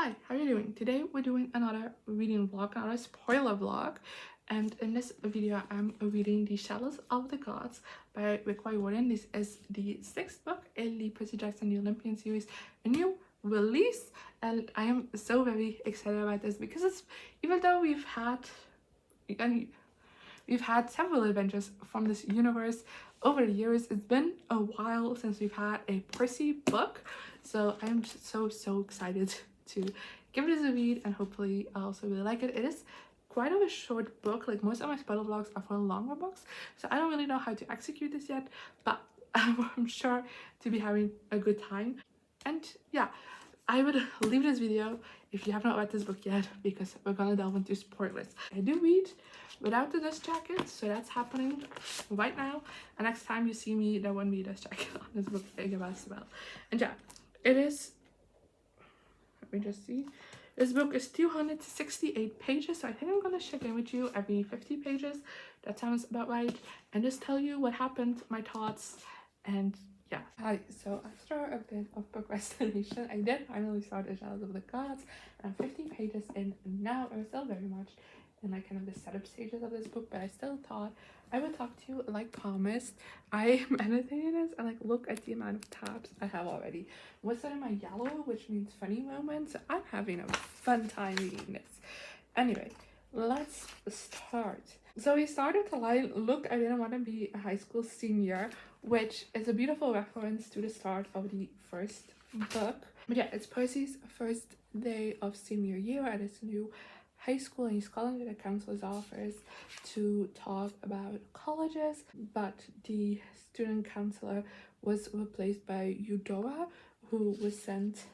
Hi, how are you doing? Today we're doing another reading vlog, another spoiler vlog, and in this video I'm reading The Chalice of the Gods by Riordan. This is the 6th book in the Percy Jackson The Olympian series, a new release, and I am so very excited about this because it's, even though we've had several adventures from this universe over the years, it's been a while since we've had a Percy book, so I'm just so excited to give this a read, and hopefully I also really like it. It is quite of a short book. Like, most of my spoiler vlogs are for longer books, so I don't really know how to execute this yet, but I'm sure to be having a good time. And yeah, I would leave this video if you have not read this book yet, because we're gonna delve into spoilers. I do read without the dust jacket, so that's happening right now, and next time you see me there won't be a dust jacket on this book. As well. And yeah, it is, let me just see, this book is 268 pages, so I think I'm gonna check in with you every 50 pages. That sounds about right, and just tell you what happened, my thoughts, and yeah. Hi, so after a bit of procrastination, I did finally start The Chalice of the Gods, and I'm 50 pages in now. I'm still very much in like kind of the setup stages of this book, but I still thought I would talk to you like promised. I am annotating this, and like, look at the amount of tabs I have already. What's that in my yellow, which means funny moments? I'm having a fun time reading this. Anyway, let's start. So we started the line, "Look, I didn't want to be a high school senior," which is a beautiful reference to the start of the first book. But yeah, it's Percy's first day of senior year at his new high school, and he's calling to the counselor's office to talk about colleges, but the student counselor was replaced by Eudora, who was sent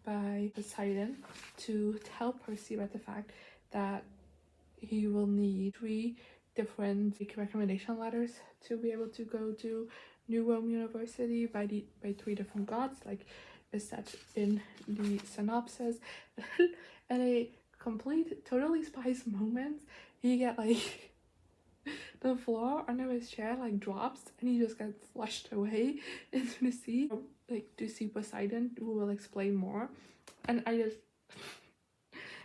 by Poseidon to tell Percy about the fact that he will need 3 different recommendation letters to be able to go to New Rome University by 3 different gods, like is said in the synopsis. And a complete totally spice moment, he get like the floor under his chair like drops, and he just gets flushed away into the sea, like to see Poseidon, who will explain more. And I just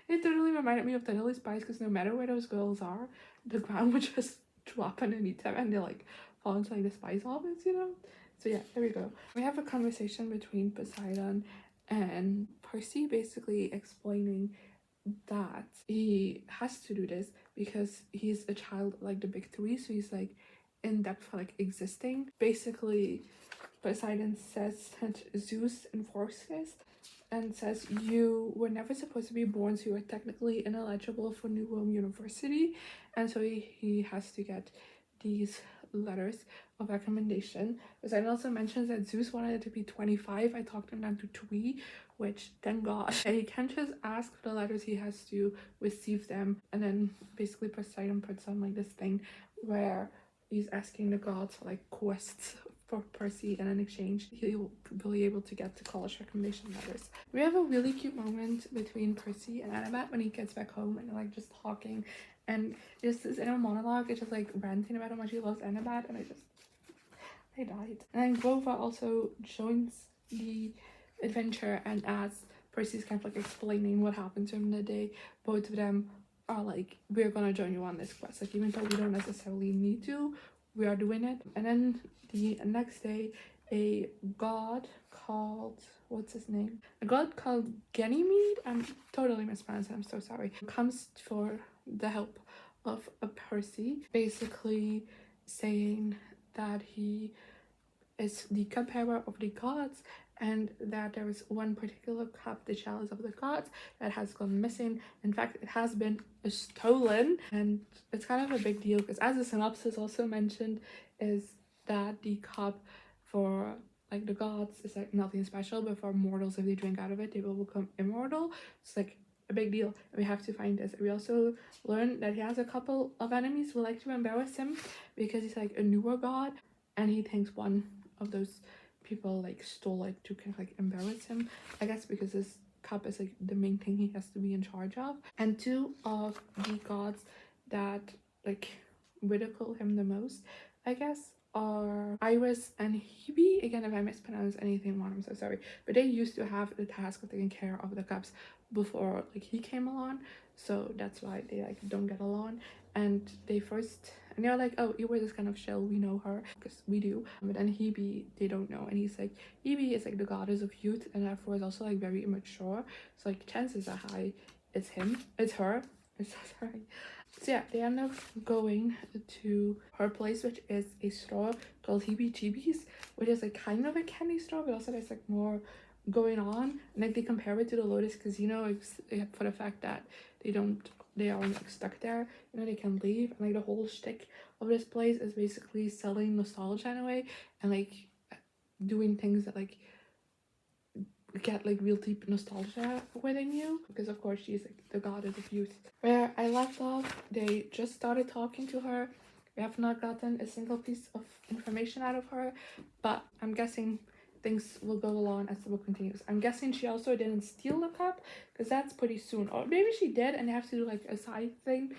it totally reminded me of the Totally Spies, because no matter where those girls are, the ground would just drop underneath them and they like fall into like the spice office, you know? So yeah, there we go. We have a conversation between Poseidon and Percy, basically explaining that he has to do this because he's a child like the big 3, so he's like in depth for like existing. Basically, Poseidon says that Zeus enforced this and says you were never supposed to be born, so you are technically ineligible for New Rome University, and so he has to get these letters of recommendation. Poseidon also mentions that Zeus wanted it to be 25. I talked him down to 3, which thank God. And he can't just ask for the letters, he has to receive them. And then basically Poseidon puts on like this thing where he's asking the gods for like quests for Percy, and in exchange he'll be able to get the college recommendation letters. We have a really cute moment between Percy and Annabeth when he gets back home, and they're like just talking, and just this inner monologue is just like ranting about how much he loves Annabeth, and I died. And then Grover also joins the adventure, and as Percy's kind of like explaining what happened to him the day, both of them are like, we're gonna join you on this quest, like even though we don't necessarily need to, we are doing it. And then the next day, a god called, what's his name? A god called Ganymede, I'm totally mispronouncing, I'm so sorry, comes for the help of a Percy, basically saying that he is the cupbearer of the gods, and that there is one particular cup, the Chalice of the Gods, that has gone missing. In fact, it has been stolen, and it's kind of a big deal because, as the synopsis also mentioned, is that the cup for like the gods is like nothing special, but for mortals, if they drink out of it, they will become immortal. It's like a big deal. We have to find this. We also learn that he has a couple of enemies who like to embarrass him because he's like a newer god, and he thinks one of those people like stole it to kind of like embarrass him, I guess, because this cup is like the main thing he has to be in charge of. And 2 of the gods that like ridicule him the most, I guess, are Iris and Hebe. Again, if I mispronounce anything wrong, I'm so sorry. But they used to have the task of taking care of the cups before like he came along, so that's why they like don't get along. And they're like, oh, Iris is kind of chill, we know her because we do. But then Hebe, they don't know, and he's like, Hebe is like the goddess of youth, and therefore is also like very immature. So like chances are high it's her. It's sorry. So yeah, they end up going to her place, which is a store called Heebie Jeebies, which is like kind of a candy store, but also there's like more going on. And like they compare it to the Lotus Casino, for the fact that they aren't like stuck there. You know, they can leave, and like the whole shtick of this place is basically selling nostalgia in a way, and like doing things that like get like real deep nostalgia within you, because of course she's like the goddess of youth. Where I left off, they just started talking to her. We have not gotten a single piece of information out of her, but I'm guessing things will go along as the book continues. I'm guessing she also didn't steal the cup, because that's pretty soon, or maybe she did and they have to do like a side thing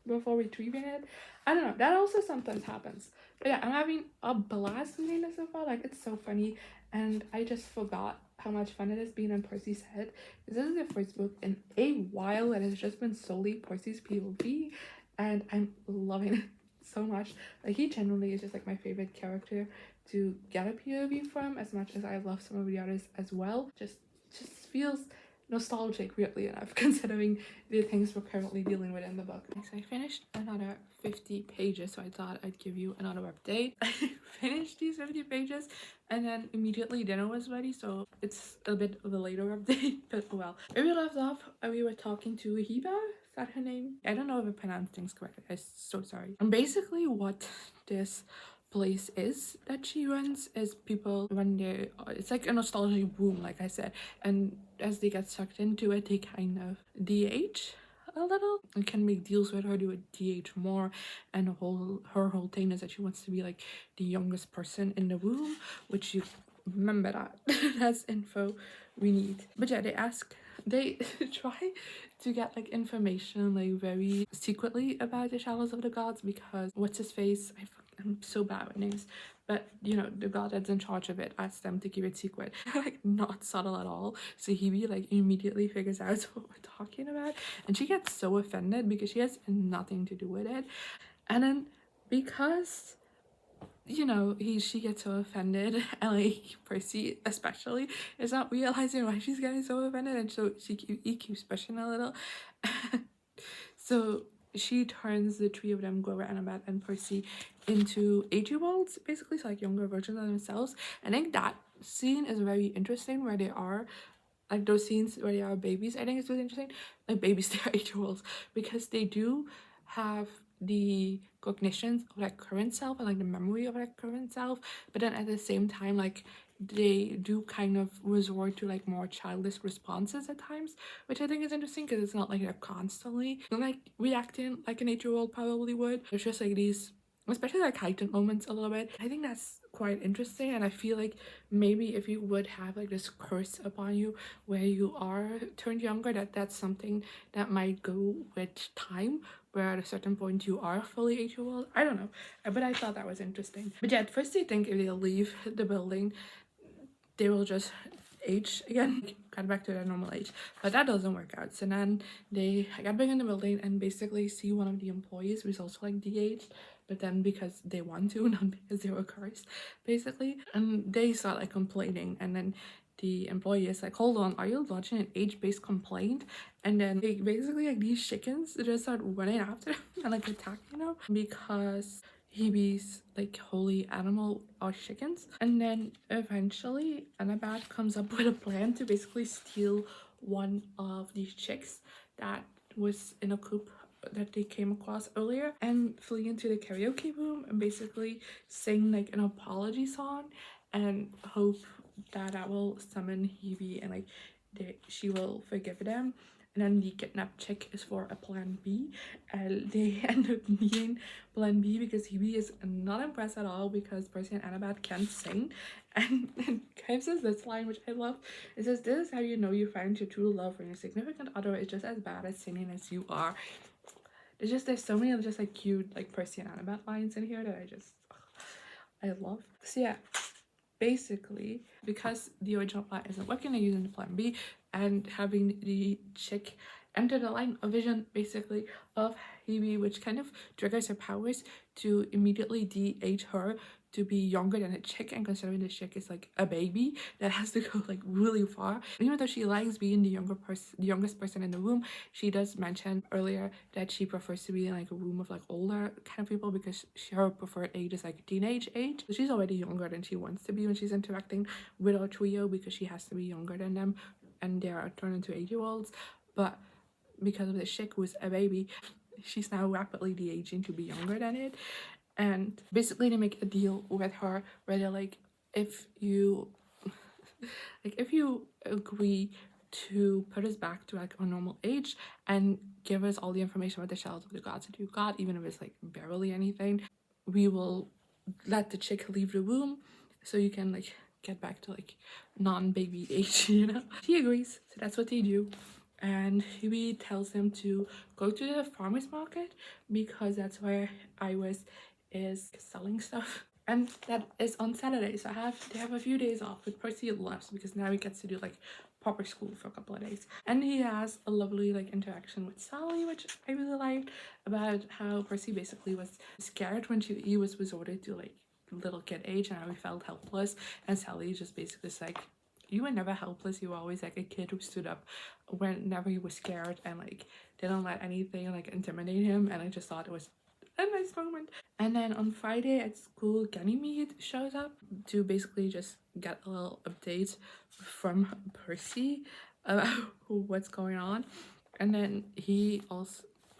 before retrieving it. I don't know, that also sometimes happens. But yeah, I'm having a blast reading this so far. Like, it's so funny, and I just forgot how much fun it is being in Percy's head. This is the first book in a while that has just been solely Percy's POV, and I'm loving it so much. Like, he genuinely is just like my favorite character to get a POV from, as much as I love some of the others as well. Just feels nostalgic, weirdly enough, considering the things we're currently dealing with in the book. So I finished another 50 pages, so I thought I'd give you another update. I finished these 50 pages and then immediately dinner was ready, so it's a bit of a later update, but well. Where we left off, we were talking to Hiba. Is that her name? I don't know if I pronounced things correctly. I'm so sorry. And basically what this place is that she runs is people when they it's like a nostalgia boom, like I said, and as they get sucked into it, they kind of DH a little and can make deals with her to DH more. And her whole thing is that she wants to be like the youngest person in the room, which you remember that that's info we need. But yeah, they try to get like information like very secretly about the Chalice of the Gods, because what's his face, I'm so bad with names, but you know, the god that's in charge of it asks them to keep it secret. Like, not subtle at all. So Hebe like immediately figures out what we're talking about, and she gets so offended because she has nothing to do with it. And then because you know she gets so offended, and like Percy especially is not realizing why she's getting so offended, and so he keeps pushing a little. So she turns the three of them, Grover, Annabeth, and Percy, into 8-year-olds, basically, so like younger versions of themselves. I think that scene is very interesting, where they are like those scenes where they are babies. I think it's really interesting, like babies, they are 8-year-olds, because they do have the cognitions of like current self and like the memory of like current self, but then at the same time like they do kind of resort to like more childish responses at times, which I think is interesting, because it's not like they're constantly like reacting like an 8-year-old probably would. It's just like these, especially like heightened moments a little bit. I think that's quite interesting, and I feel like maybe if you would have like this curse upon you where you are turned younger, that's something that might go with time, where at a certain point you are fully 8-year-old. I don't know, but I thought that was interesting. But yeah, at first they think if they leave the building they will just age again, get back to their normal age, but that doesn't work out. So then they get back in the building and basically see one of the employees who's also like de-aged, but then because they want to, not because they were cursed, basically. And they start like complaining, and then the employee is like, hold on, are you lodging an age-based complaint? And then they basically like these chickens just start running after them and like attacking them, because Hebe's like holy animal are chickens. And then eventually Annabeth comes up with a plan to basically steal one of these chicks that was in a coop that they came across earlier, and flee into the karaoke room and basically sing like an apology song and hope that that will summon Hebe, and like she will forgive them. And then the kidnapped chick is for a plan B, and they end up needing plan B because Hebe is not impressed at all because Percy and Annabeth can't sing. And Clive says this line, which I love. It says, this is how you know you found your true love when your significant other is just as bad at singing as you are. There's so many just like cute like Percy and Annabeth lines in here that I just I love. So yeah, basically, because the original plan isn't working, they're using the plan B and having the chick enter the line of vision basically of Hebe, which kind of triggers her powers to immediately de-age her to be younger than a chick. And considering the chick is like a baby, that has to go like really far. Even though she likes being the youngest person in the room, she does mention earlier that she prefers to be in like a room of like older kind of people because her preferred age is like teenage age. So she's already younger than she wants to be when she's interacting with our trio because she has to be younger than them and they are turned into 8-year-olds. But because of the chick who's a baby, she's now rapidly de-aging to be younger than it. And basically they make a deal with her where they're like, if you if you agree to put us back to like our normal age and give us all the information about the shells of the gods that you got, even if it's like barely anything, we will let the chick leave the room so you can like get back to like non-baby age, you know. He agrees, so that's what they do. And Huey tells them to go to the farmer's market because that's where Iris is selling stuff. And that is on Saturday, so they have a few days off with Percy left because now he gets to do like proper school for a couple of days. And he has a lovely like interaction with Sally, which I really liked, about how Percy basically was scared when he was resorted to like little kid age and how he felt helpless, and Sally just basically like, you were never helpless, you were always like a kid who stood up whenever he was scared and like didn't let anything like intimidate him. And I just thought it was a nice moment. And then on Friday at school, Ganymede shows up to basically just get a little update from Percy about what's going on. And then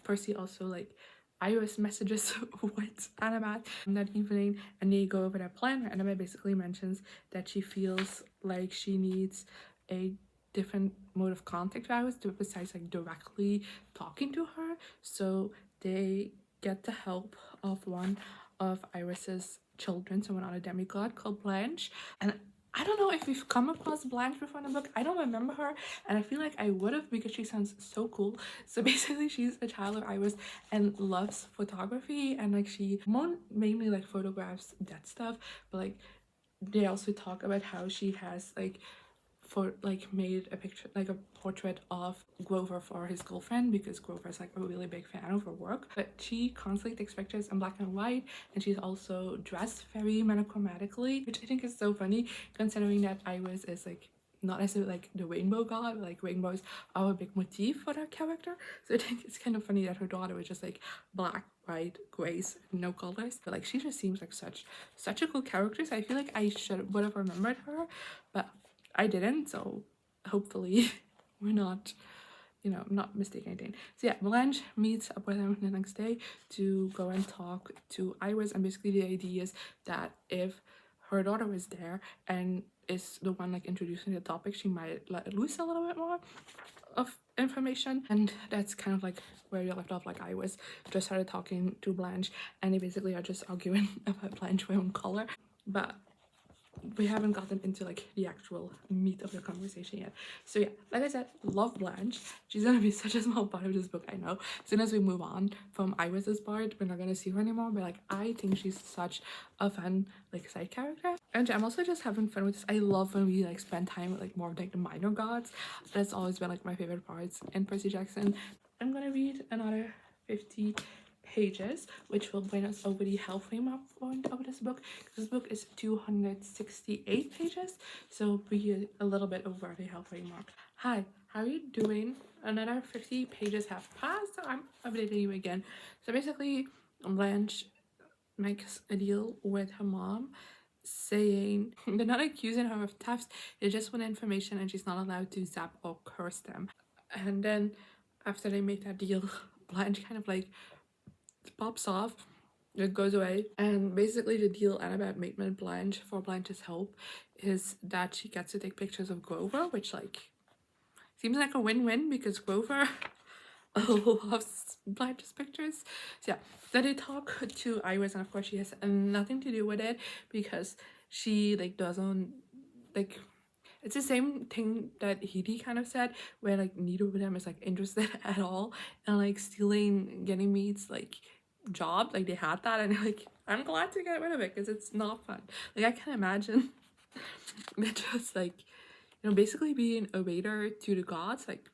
Percy also like Iris messages with Annabeth that evening and they go over their plan. Annabeth basically mentions that she feels like she needs a different mode of contact with Iris besides like directly talking to her. So they get the help of one of Iris's children, someone on a demigod called Blanche. And I don't know if we've come across Blanche before in the book. I don't remember her, and I feel like I would have because she sounds so cool. So basically, she's a child of Iris and loves photography, and like she mainly like photographs that stuff, but like they also talk about how she has like made a picture, like a portrait of Grover for his girlfriend because Grover's like a really big fan of her work. But she constantly takes pictures in black and white, and she's also dressed very monochromatically, which I think is so funny considering that Iris is like not necessarily like the rainbow god, but like rainbows are a big motif for that character. So I think it's kind of funny that her daughter was just like black, white, grays, no colors. But like she just seems like such a cool character. So I feel like I would have remembered her, but I didn't, so hopefully we're not, I'm not mistaken anything. So yeah, Blanche meets up with him the next day to go and talk to Iris, and basically the idea is that if her daughter was there and is the one like introducing the topic, she might let loose a little bit more of information. And that's kind of like where you left off. Like Iris just started talking to Blanche and they basically are just arguing about Blanche wearing color, but we haven't gotten into like the actual meat of the conversation yet. So yeah, like I said, love Blanche. She's gonna be such a small part of this book, I know. As soon as we move on from Iris's part, we're not gonna see her anymore, but like I think she's such a fun like side character. And I'm also just having fun with this. I love when we like spend time with like more of like the minor gods. That's always been like my favorite parts in Percy Jackson. I'm gonna read another 50 pages, which will bring us over the halfway mark point of this book. This book is 268 pages, so be a little bit over the halfway mark. Hi, how are you doing? Another 50 pages have passed, so I'm updating you again. So basically, Blanche makes a deal with her mom saying they're not accusing her of theft, they just want information and she's not allowed to zap or curse them. And then after they make that deal, Blanche kind of like pops off, it goes away, and basically the deal Annabeth made with Blanche for Blanche's help is that she gets to take pictures of Grover, which like seems like a win-win because Grover loves Blanche's pictures. So yeah, then they talk to Iris, and of course she has nothing to do with it because she like doesn't like, it's the same thing that Hedy kind of said, where like neither of them is like interested at all and like stealing Ganymede's like job. Like they had that and like I'm glad to get rid of it because it's not fun. Like, I can imagine it just like, you know, basically being a waiter to the gods. Like,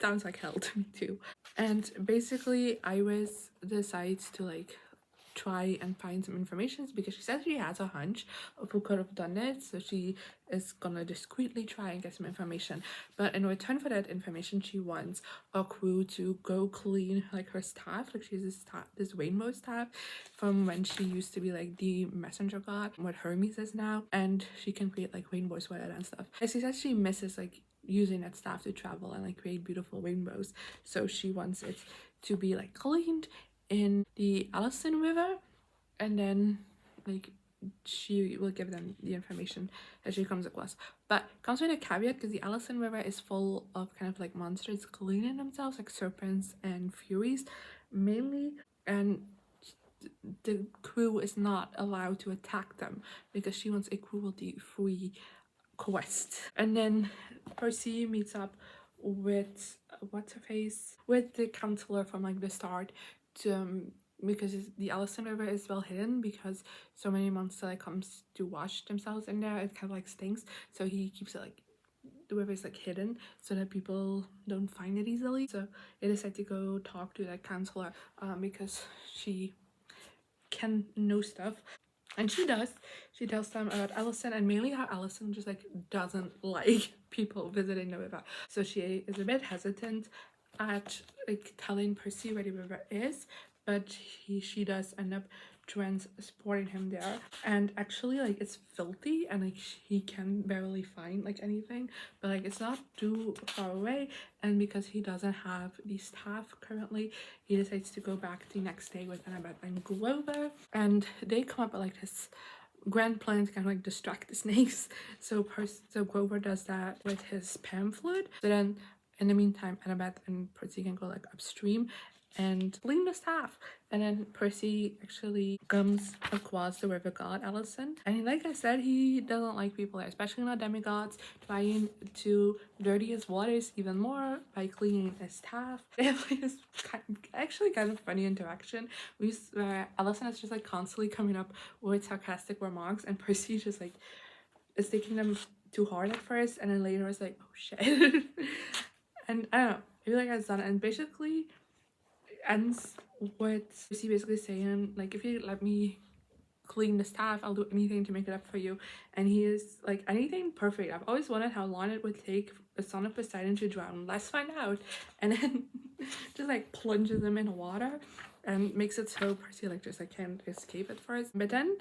sounds like hell to me too. And basically Iris decides to like try and find some information because she says she has a hunch of who could have done it, so she is gonna discreetly try and get some information. But in return for that information, she wants a crew to go clean like her staff. Like, she has this rainbow staff from when she used to be like the messenger god, what Hermes is now, and she can create like rainbows with it and stuff. And she says she misses like using that staff to travel and like create beautiful rainbows, so she wants it to be like cleaned in the Allison River, and then like she will give them the information that she comes across. But comes with a caveat because the Allison River is full of kind of like monsters cleaning themselves, like serpents and furies mainly, and the crew is not allowed to attack them because she wants a cruelty-free quest. And then Percy meets up with what's her face, with the counselor from like the start, to because the Allison River is well hidden because so many monsters like comes to wash themselves in there. It kind of like stinks, so he keeps it like, the river is like hidden so that people don't find it easily. So they decide to go talk to that counselor because she can know stuff. And she does. She tells them about Allison, and mainly how Allison just like doesn't like people visiting the river. So she is a bit hesitant at like telling Percy where the river is, but she does end up transporting him there. And actually like it's filthy and like he can barely find like anything, but like it's not too far away. And because he doesn't have the staff currently, he decides to go back the next day with Annabeth and Grover, and they come up with like this grand plan to kind of like distract the snakes. So Grover does that with his pamphlet. So then in the meantime, Annabeth and Percy can go like upstream and clean the staff. And then Percy actually comes across the river god Allison, and like I said, he doesn't like people there, especially not demigods, trying to dirty his waters even more by cleaning his staff. They have like this actually kind of funny interaction where Allison is just like constantly coming up with sarcastic remarks, and Percy just like is taking them too hard at first, and then later is like, oh shit. And I don't know, I feel like I've done it, and basically ends with Percy basically saying like, if you let me clean the staff, I'll do anything to make it up for you. And he is like, anything? Perfect. I've always wondered how long it would take a son of Poseidon to drown. Let's find out. And then just like plunges him in water and makes it so Percy like just like can't escape at first. But then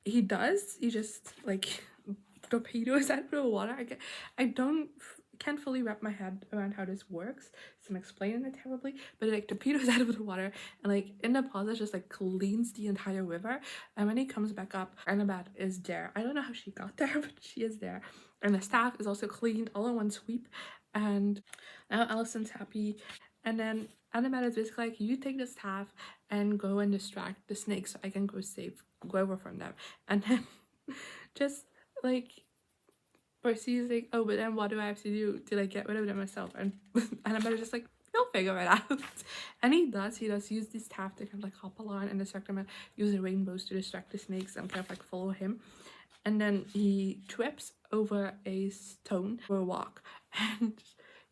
he does. He just like torpedoes out of the water. I can't fully wrap my head around how this works, so I'm explaining it terribly, but it like torpedoes out of the water and like in the process just like cleans the entire river. And when he comes back up, Annabeth is there. I don't know how she got there, but she is there, and the staff is also cleaned all in one sweep. And now Allison's happy, and then Annabeth is basically like, you take the staff and go and distract the snakes so I can go save Grover from them. And then just like Percy's like, oh, but then what do I have to do to like get rid of them myself? And Annabeth is just like, you'll figure it out. And he does use this staff to kind of like hop along and distract them, and use the rainbows to distract the snakes and kind of like follow him. And then he trips over a stone for a walk, and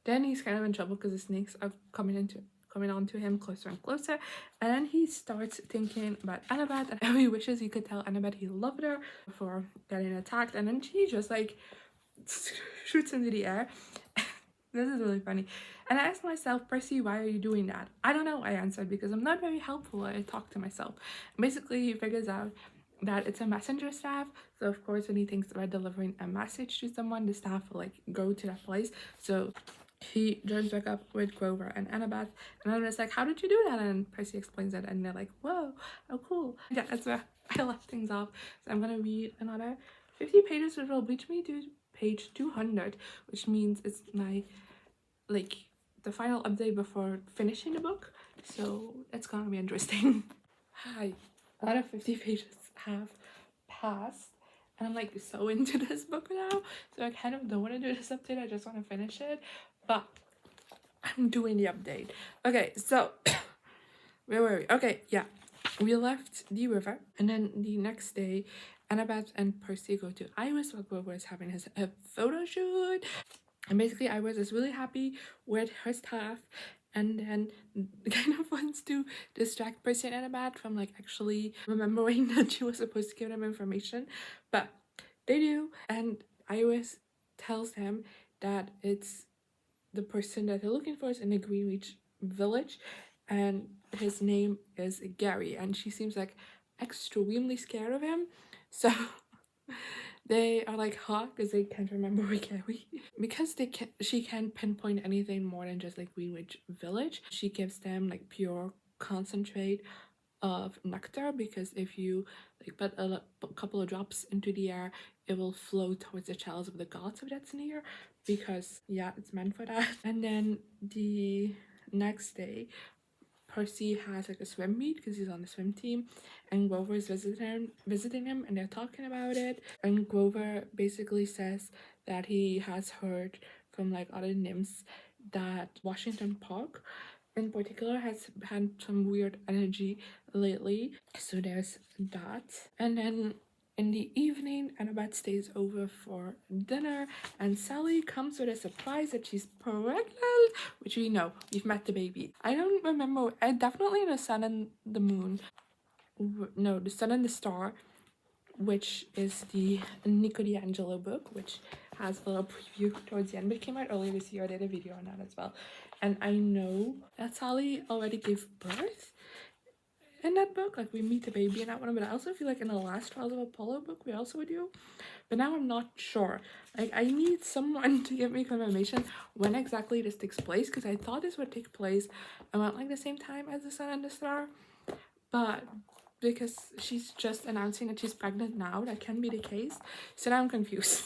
then he's kind of in trouble because the snakes are coming onto him closer and closer. And then he starts thinking about Annabeth and he wishes he could tell Annabeth he loved her before getting attacked. And then she just like shoots into the air. This is really funny. And I asked myself, Percy, why are you doing that? I don't know, I answered, because I'm not very helpful. I talk to myself. Basically, he figures out that it's a messenger staff, so of course when he thinks about delivering a message to someone, the staff will like go to that place. So he joins back up with Grover and Annabeth, and I'm just like, how did you do that? And Percy explains it, and they're like, whoa, oh cool. Yeah, that's where I left things off. So I'm gonna read another 50 pages, which will reach me to page 200, which means it's my like the final update before finishing the book, so it's gonna be interesting. Hi, another 50 pages have passed, and I'm like so into this book now, so I kind of don't want to do this update. I just want to finish it, but I'm doing the update. Okay, so where were we? Okay, yeah, we left the river, and then the next day, Annabeth and Percy go to Iris while Grover is having his photo shoot. And basically, Iris is really happy with her staff, and then kind of wants to distract Percy and Annabeth from like actually remembering that she was supposed to give them information, but they do. And Iris tells them that it's the person that they're looking for is in the Greenwich village, and his name is Gary, and she seems like extremely scared of him. So they are like, huh, because they can't remember Gary. Because she can't pinpoint anything more than just like Greenwich village, she gives them like pure concentrate of nectar, because if you like put a couple of drops into the air, it will flow towards the chalice of the gods if that's near, because yeah, it's meant for that. And then the next day, Percy has like a swim meet because he's on the swim team, and Grover is visiting him, and they're talking about it. And Grover basically says that he has heard from like other nymphs that Washington Park in particular has had some weird energy lately. So there's that. And then in the evening, Annabeth stays over for dinner, and Sally comes with a surprise that she's pregnant, which we know. We've met the baby. I don't remember. Definitely The Sun and the Moon. No, The Sun and the Star, which is the Nico D'Angelo book, which has a little preview towards the end, but it came out earlier this year. I did a video on that as well. And I know that Sally already gave birth in that book. Like, we meet the baby in that one, but I also feel like in the last Trials of Apollo book, we also do. But now I'm not sure. Like, I need someone to give me confirmation when exactly this takes place, because I thought this would take place around like the same time as The Sun and the Star. But because she's just announcing that she's pregnant now, that can be the case. So now I'm confused.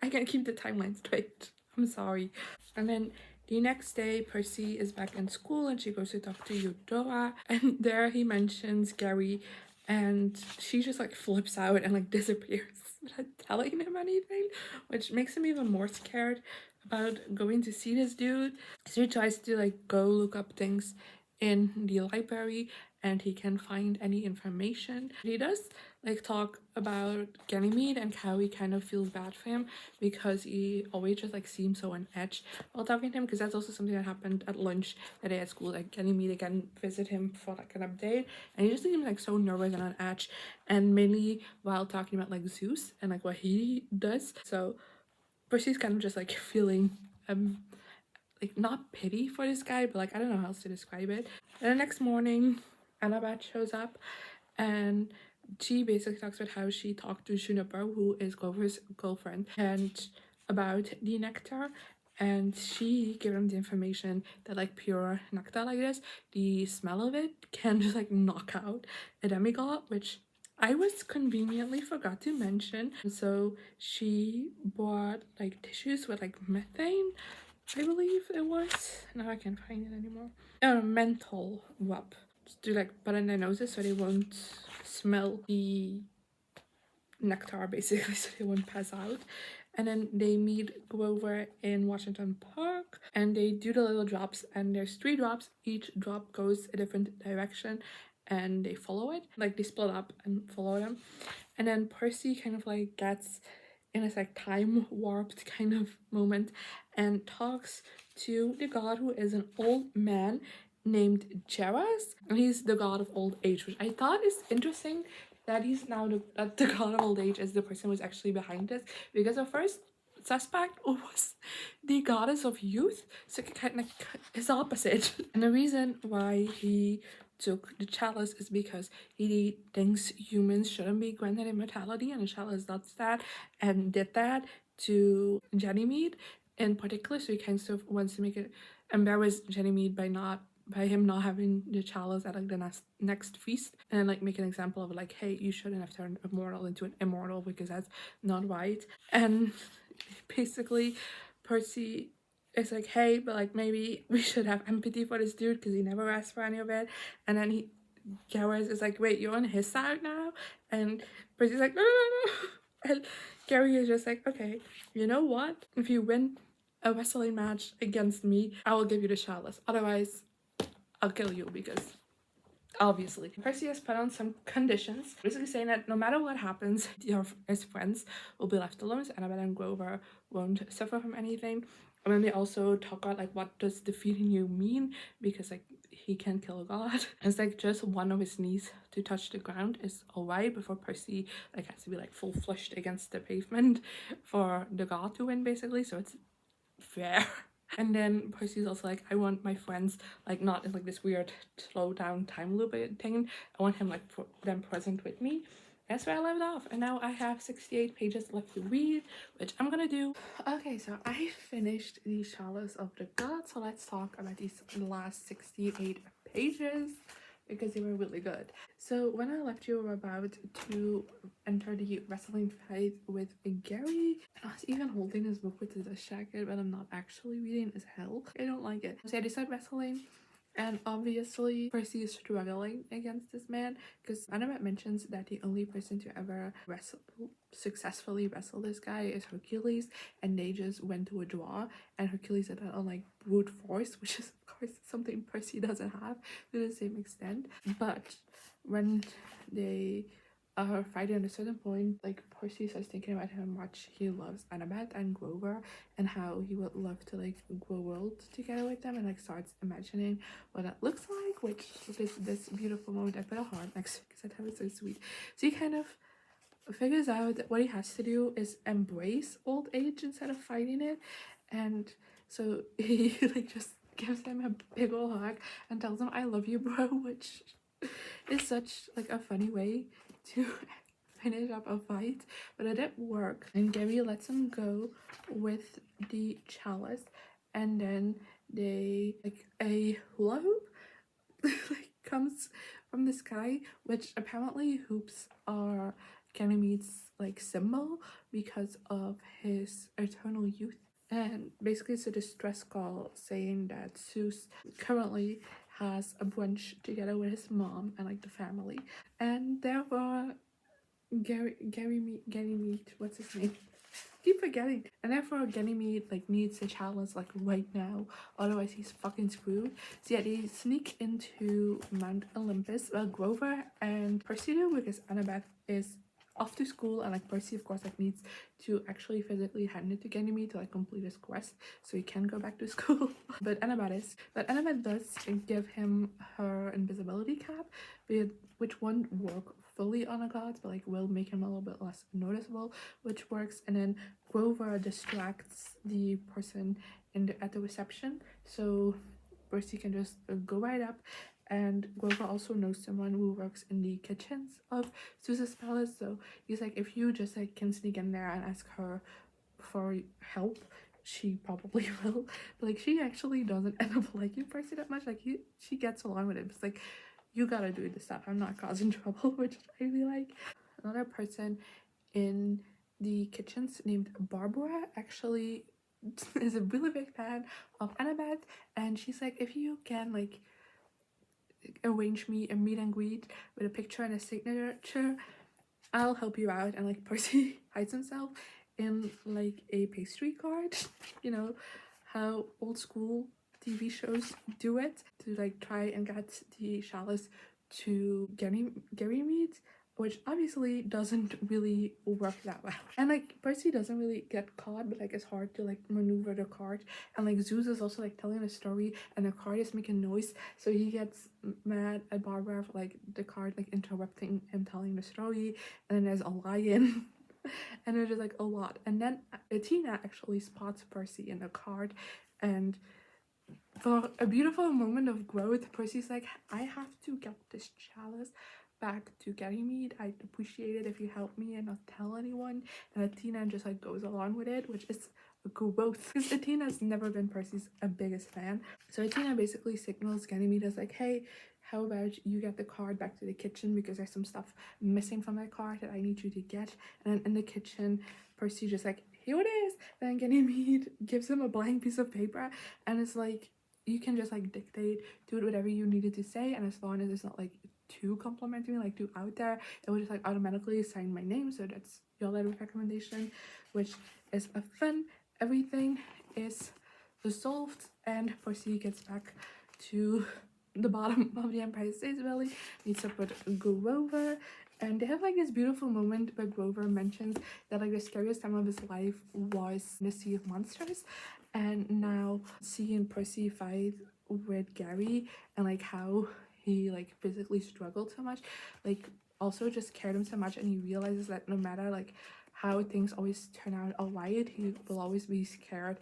I can't keep the timeline straight. I'm sorry. And then the next day, Percy is back in school and she goes to talk to Eudora. And there he mentions Gary, and she just like flips out and like disappears without telling him anything, which makes him even more scared about going to see this dude. So he tries to like go look up things in the library, and he can find any information. He does like talk about Ganymede, and how he kind of feels bad for him because he always just like seems so on edge while talking to him, because that's also something that happened at lunch that day at school. Like, Ganymede again visit him for like an update, and he just seems like so nervous and on edge, and mainly while talking about like Zeus and like what he does. So Percy's kind of just like feeling like not pity for this guy, but like I don't know how else to describe it. And the next morning, Annabeth shows up, and she basically talks about how she talked to Juniper, who is Grover's girlfriend, and about the nectar, and she gave him the information that like pure nectar like this, the smell of it can just like knock out a demigod, which I was conveniently forgot to mention. So she bought like tissues with like methane, I believe it was. Now I can't find it anymore. Menthol rub. Just to like put in their noses so they won't smell the nectar, basically, so they won't pass out. And then they meet Grover in Washington Park, and they do the little drops, and there's 3 drops. Each drop goes a different direction, and they follow it. Like, they split up and follow them. And then Percy kind of like gets in this like time warped kind of moment and talks to the god, who is an old man named Chalice, and he's the god of old age, which I thought is interesting that he's now the god of old age is the person who's actually behind this, because the first suspect was the goddess of youth, so kind of his opposite. And the reason why he took the chalice is because he thinks humans shouldn't be granted immortality, and the chalice does that and did that to Ganymede in particular. So he kind of wants to make it embarrass Ganymede by him not having the chalice at like the next feast, and like make an example of like, hey, you shouldn't have turned a mortal into an immortal because that's not right. And basically Percy is like, hey, but like maybe we should have empathy for this dude because he never asked for any of it. And then Gareth is like, wait, you're on his side now? And Percy's like, no, no, no, no. And Gary is just like, okay, you know what? If you win a wrestling match against me, I will give you the chalice. Otherwise, I'll kill you, because Obviously, Percy has put on some conditions, basically saying that no matter what happens, his friends will be left alone. So Annabeth and Grover won't suffer from anything. And then they also talk about like what does defeating you mean, because like he can kill a god. It's like just one of his knees to touch the ground is alright before Percy like has to be like full flushed against the pavement for the god to win, basically. So it's fair. And then Percy's also like, I want my friends like not in like this weird slow down time loop thing. I want him like them present with me. That's where I left off, and now I have 68 pages left to read, which I'm gonna do. Okay, so I finished the Chalice of the Gods, so let's talk about these last 68 pages because they were really good. So when I left you, were about to enter the wrestling fight with Gary, and I was even holding this book with this jacket, but I'm not actually reading as hell. I don't like it. So I decided wrestling. And obviously, Percy is struggling against this man because Annabeth mentions that the only person to ever successfully wrestle this guy is Hercules, and they just went to a draw. And Hercules did that on like brute force, which is of course something Percy doesn't have to the same extent. But when they fighting at a certain point, like Percy starts thinking about how much he loves Annabeth and Grover and how he would love to like grow old together with them, and like starts imagining what that looks like, which is this beautiful moment. I put a heart next to it because I thought it was so sweet. So he kind of figures out that what he has to do is embrace old age instead of fighting it, and so he like just gives him a big ol' hug and tells him I love you, bro, which is such like a funny way to finish up a fight, but it did work. And Gary lets him go with the chalice, and then they like a hula hoop like comes from the sky, which apparently hoops are Ganymede's like symbol because of his eternal youth. And basically it's a distress call saying that Zeus currently has a brunch together with his mom and like the family, and therefore Ganymede, what's his name? Keep forgetting. And therefore Ganymede like needs a chalice like right now, otherwise he's fucking screwed. So yeah, they sneak into Mount Olympus. Well, Grover and Percy do, because Annabeth is off to school, and like Percy of course like needs to actually physically hand it to Ganymede to like complete his quest so he can go back to school. But Annabeth does give him her invisibility cap, which won't work fully on a god, but like will make him a little bit less noticeable, which works. And then Grover distracts the person at the reception, so Percy can just go right up. And Grover also knows someone who works in the kitchens of Zeus's palace, so he's like, if you just like can sneak in there and ask her for help, she probably will. But like she actually doesn't end up liking Percy that much. Like she gets along with him. It's like, you gotta do this stuff, I'm not causing trouble, which I really like. Another person in the kitchens named Barbara actually is a really big fan of Annabeth, and she's like, if you can like arrange me a meet and greet with a picture and a signature, I'll help you out. And like Percy hides himself in like a pastry cart, you know how old school TV shows do it, to like try and get the chalice to Ganymede, which obviously doesn't really work that well. And like Percy doesn't really get caught, but like it's hard to like maneuver the cart. And like Zeus is also like telling a story and the cart is making noise, so he gets mad at Barbara for like the cart like interrupting him telling the story. And then there's a lion and there's just like a lot. And then Tina actually spots Percy in the cart, and for a beautiful moment of growth, Percy's like, I have to get this chalice back to Ganymede. I'd appreciate it if you help me and not tell anyone. And Athena just like goes along with it, which is a growth, because Athena's never been Percy's biggest fan. So Athena basically signals Ganymede as like, hey, how about you get the card back to the kitchen, because there's some stuff missing from that card that I need you to get. And then in the kitchen, Percy just like, here it is. Then Ganymede gives him a blank piece of paper, and it's like, you can just like dictate, do it whatever you needed to say, and as long as it's not like too complimentary, like too out there, it will just like automatically sign my name. So that's your letter of recommendation, which is a fun. Everything is resolved, and Percy gets back to the bottom of the Empire State's Valley meets up with Grover, and they have like this beautiful moment where Grover mentions that like the scariest time of his life was the Sea of Monsters, and now seeing Percy fight with Gary and like how he like physically struggled so much, like also just cared him so much, and he realizes that no matter like how things always turn out alright, he will always be scared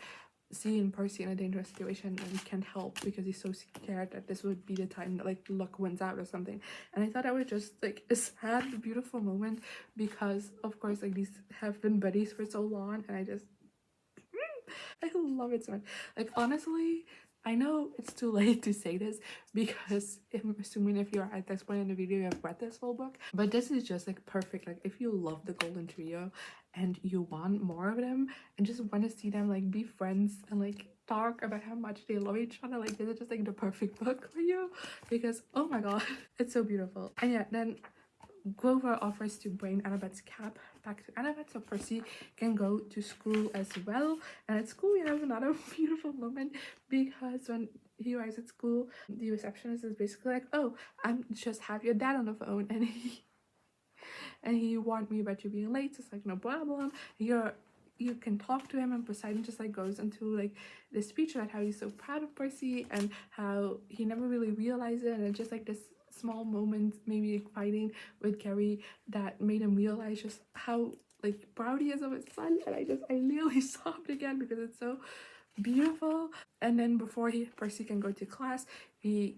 seeing Percy in a dangerous situation, and can't help because he's so scared that this would be the time that like luck wins out or something. And I thought that was just like a sad beautiful moment, because of course like these have been buddies for so long, and I love it so much. Like honestly, I know it's too late to say this because I'm assuming if you're at this point in the video you have read this whole book, but this is just like perfect. Like if you love the Golden Trio and you want more of them and just want to see them like be friends and like talk about how much they love each other, like this is just like the perfect book for you, because oh my god, it's so beautiful. And yeah, then Grover offers to bring Annabeth's cap back to Annabeth so Percy can go to school as well. And at school we have another beautiful moment, because when he arrives at school, the receptionist is basically like, oh, I'm just have your dad on the phone, and he warned me about you being late. It's like no problem. You can talk to him, and Poseidon just like goes into like this speech about how he's so proud of Percy and how he never really realized it, and it's just like this small moment, maybe like fighting with Gary, that made him realize just how like proud he is of his son. And I nearly sobbed again because it's so beautiful. And then before Percy can go to class, he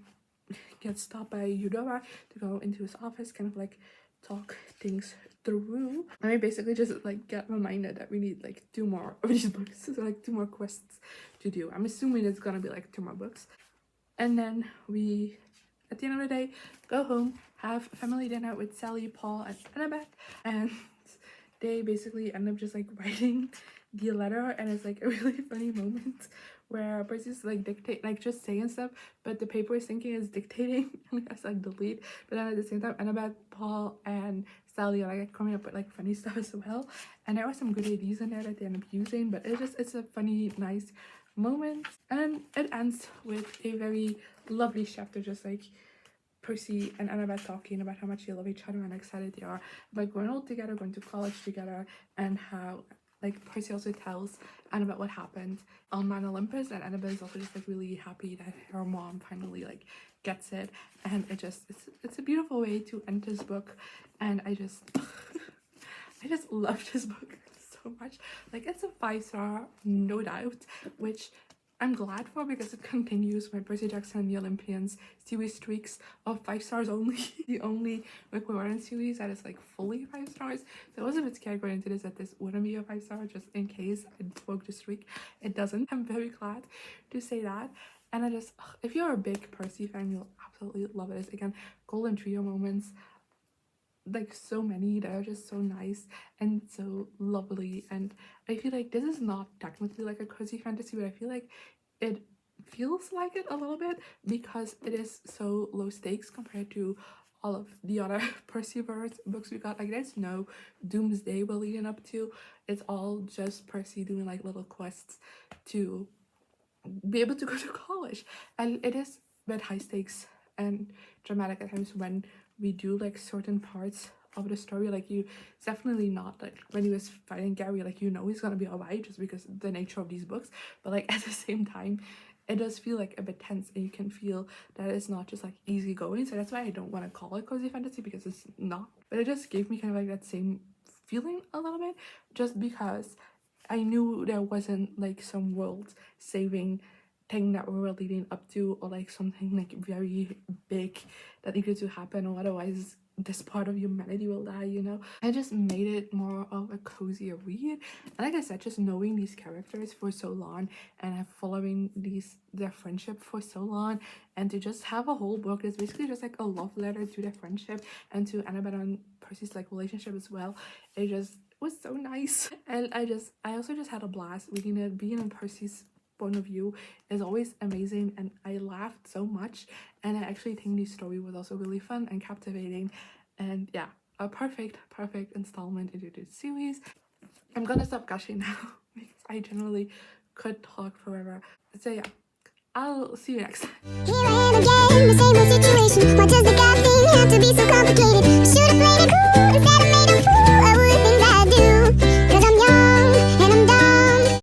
gets stopped by Eudora to go into his office, kind of like talk things through. And I basically just like get reminded that we need like 2 more of these books, so like 2 more quests to do. I'm assuming it's gonna be like 2 more books. And then we, at the end of the day, go home, have family dinner with Sally, Paul, and Annabeth, and they basically end up just like writing the letter, and it's like a really funny moment where Percy's like dictate, like just saying stuff, but the paper is thinking is dictating, and I like delete. But then at the same time, Annabeth, Paul, and Sally are like coming up with like funny stuff as well, and there were some good ideas in there that they end up using. But it's a funny, nice moment, and it ends with a very lovely chapter, just like Percy and Annabeth talking about how much they love each other and excited they are about going all together, going to college together, and how like Percy also tells Annabeth what happened on Mount Olympus, and Annabeth is also just like really happy that her mom finally like gets it, and it's a beautiful way to end this book, and I just love this book so much. Like it's a 5-star, no doubt, which I'm glad for, because it continues my Percy Jackson and the Olympians series streaks of 5 stars only. The only Rick Riordan series that is like fully 5 stars. So I was a bit scared going into this that this wouldn't be a 5-star, just in case it broke the streak. It doesn't. I'm very glad to say that. And I just, if you're a big Percy fan, you'll absolutely love it. It's, again, Golden Trio moments, like so many that are just so nice and so lovely. And I feel like this is not technically like a cozy fantasy, but I feel like it feels like it a little bit because it is so low stakes compared to all of the other Percyverse books we got. Like there's no doomsday we're leading up to. It's all just Percy doing like little quests to be able to go to college, and it is a bit high stakes and dramatic at times when we do like certain parts of the story. Like you, it's definitely not like when he was fighting Gary, like you know he's gonna be alright just because the nature of these books, but like at the same time it does feel like a bit tense, and you can feel that it's not just like easy going. So that's why I don't want to call it cozy fantasy, because it's not, but it just gave me kind of like that same feeling a little bit, just because I knew there wasn't like some world saving thing that we were leading up to, or like something like very big that needed to happen, or otherwise this part of humanity will die, you know. I just made it more of a cozier read, and like I said, just knowing these characters for so long and following their friendship for so long, and to just have a whole book is basically just like a love letter to their friendship and to Annabeth and Percy's like relationship as well. It just was so nice, and I also just had a blast reading it. Being in Percy's point of view is always amazing, and I laughed so much, and I actually think the story was also really fun and captivating, and yeah, a perfect installment into this series. I'm gonna stop gushing now because I generally could talk forever. So yeah, I'll see you next time. Here I am again, the same old situation. Why does the God thing have to be so complicated? Should have